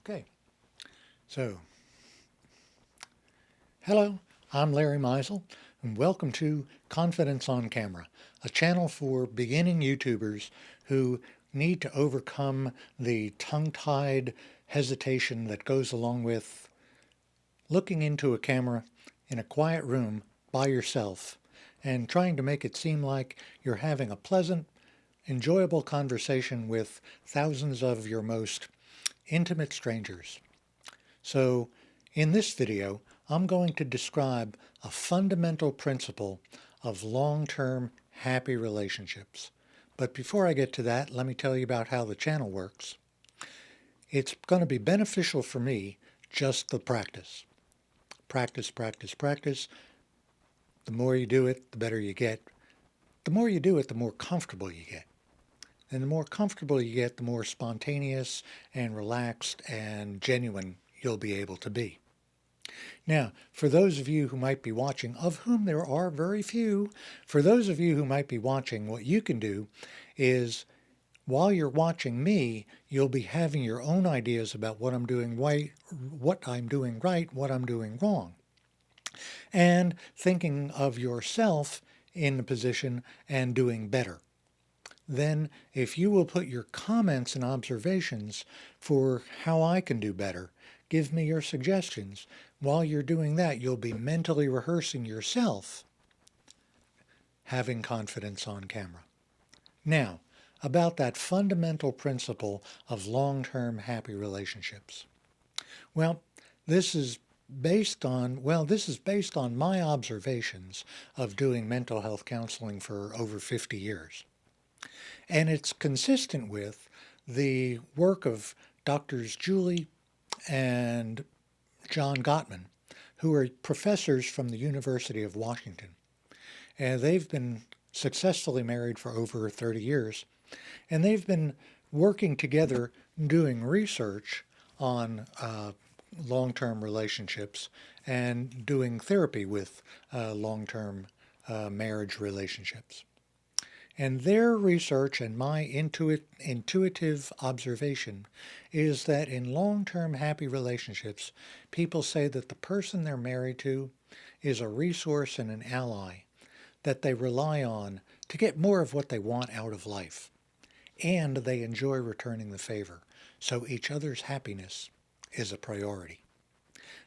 Okay, so hello, I'm Larry Meisel, and welcome to Confidence on Camera, a channel for beginning YouTubers who need to overcome the tongue-tied hesitation that goes along with looking into a camera in a quiet room by yourself and trying to make it seem like you're having a pleasant, enjoyable conversation with thousands of your most intimate strangers. So in this video, I'm going to describe a fundamental principle of long-term happy relationships. But before I get to that, let me tell you about how the channel works. It's going to be beneficial for me, just the practice. Practice, practice, practice. The more you do it, the better you get. The more you do it, the more comfortable you get. And the more comfortable you get, the more spontaneous and relaxed and genuine you'll be able to be. Now, for those of you who might be watching, of whom there are very few, for those of you who might be watching, what you can do is, while you're watching me, you'll be having your own ideas about what I'm doing right, what I'm doing wrong, and thinking of yourself in the position and doing better. Then, if you will put your comments and observations for how I can do better, give me your suggestions. While you're doing that, you'll be mentally rehearsing yourself having confidence on camera. Now, about that fundamental principle of long-term happy relationships. Well, this is based on my observations of doing mental health counseling for over 50 years. And it's consistent with the work of Doctors Julie and John Gottman, who are professors from the University of Washington. And they've been successfully married for over 30 years. And they've been working together doing research on long-term relationships and doing therapy with long-term marriage relationships. And their research and my intuitive observation is that in long-term happy relationships, people say that the person they're married to is a resource and an ally that they rely on to get more of what they want out of life. And they enjoy returning the favor, so each other's happiness is a priority.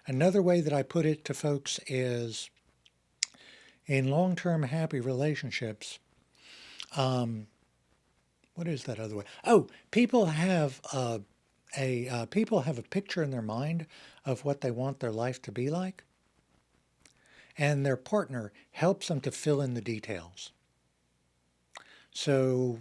Another way that I put it to folks is, in long-term happy relationships, what is that other way? Oh, people have a picture in their mind of what they want their life to be like, and their partner helps them to fill in the details. So,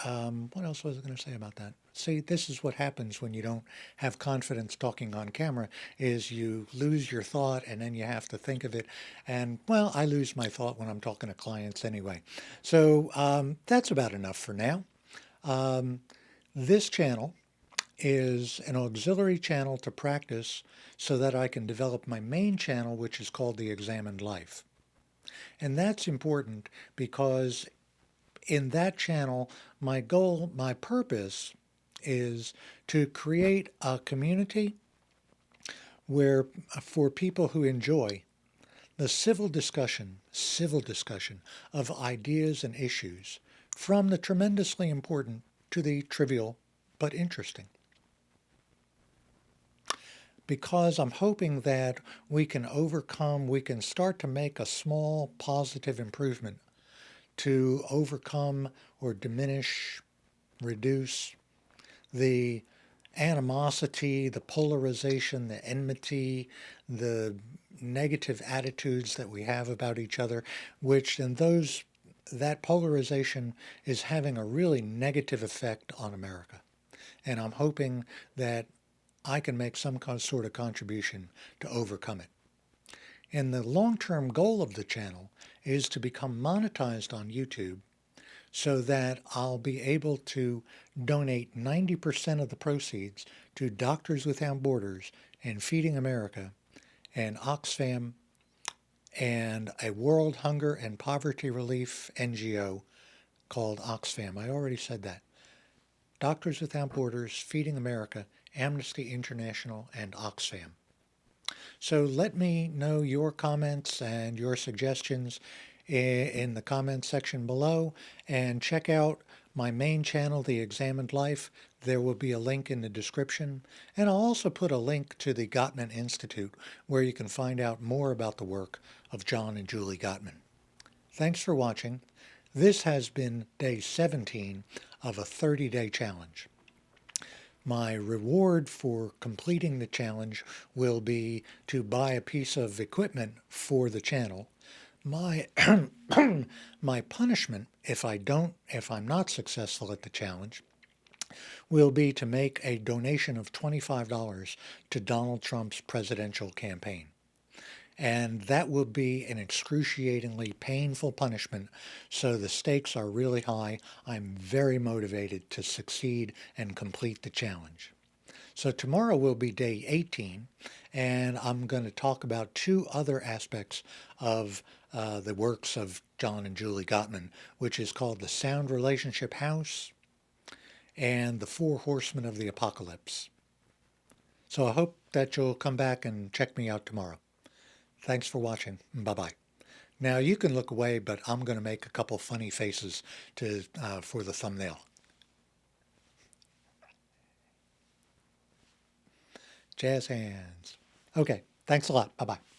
what else was I going to say about that? See, this is what happens when you don't have confidence talking on camera, is you lose your thought and then you have to think of it. And, well, I lose my thought when I'm talking to clients anyway. So that's about enough for now. This channel is an auxiliary channel to practice so that I can develop my main channel, which is called The Examined Life. And that's important because in that channel, my goal, my purpose is to create a community where, for people who enjoy the civil discussion of ideas and issues, from the tremendously important to the trivial but interesting. Because I'm hoping that we can start to make a small positive improvement to overcome or diminish, reduce the animosity, the polarization, the enmity, the negative attitudes that we have about each other, that polarization is having a really negative effect on America. And I'm hoping that I can make some sort of contribution to overcome it. And the long-term goal of the channel is to become monetized on YouTube so that I'll be able to donate 90% of the proceeds to Doctors Without Borders and Feeding America and Oxfam and a World Hunger and Poverty Relief NGO called Oxfam. I already said that. Doctors Without Borders, Feeding America, Amnesty International, and Oxfam. So let me know your comments and your suggestions in the comments section below, and check out my main channel, The Examined Life. There will be a link in the description, and I'll also put a link to the Gottman Institute where you can find out more about the work of John and Julie Gottman. Thanks for watching. This has been day 17 of a 30-day challenge. My reward for completing the challenge will be to buy a piece of equipment for the channel. My my punishment, if I'm not successful at the challenge, will be to make a donation of $25 to Donald Trump's presidential campaign. And that will be an excruciatingly painful punishment, so the stakes are really high. I'm very motivated to succeed and complete the challenge. So tomorrow will be day 18, and I'm going to talk about two other aspects of the works of John and Julie Gottman, which is called the Sound Relationship House and the Four Horsemen of the Apocalypse. So I hope that you'll come back and check me out tomorrow. Thanks for watching. Bye-bye. Now you can look away, but I'm going to make a couple funny faces for the thumbnail. Jazz hands. Okay, thanks a lot. Bye-bye.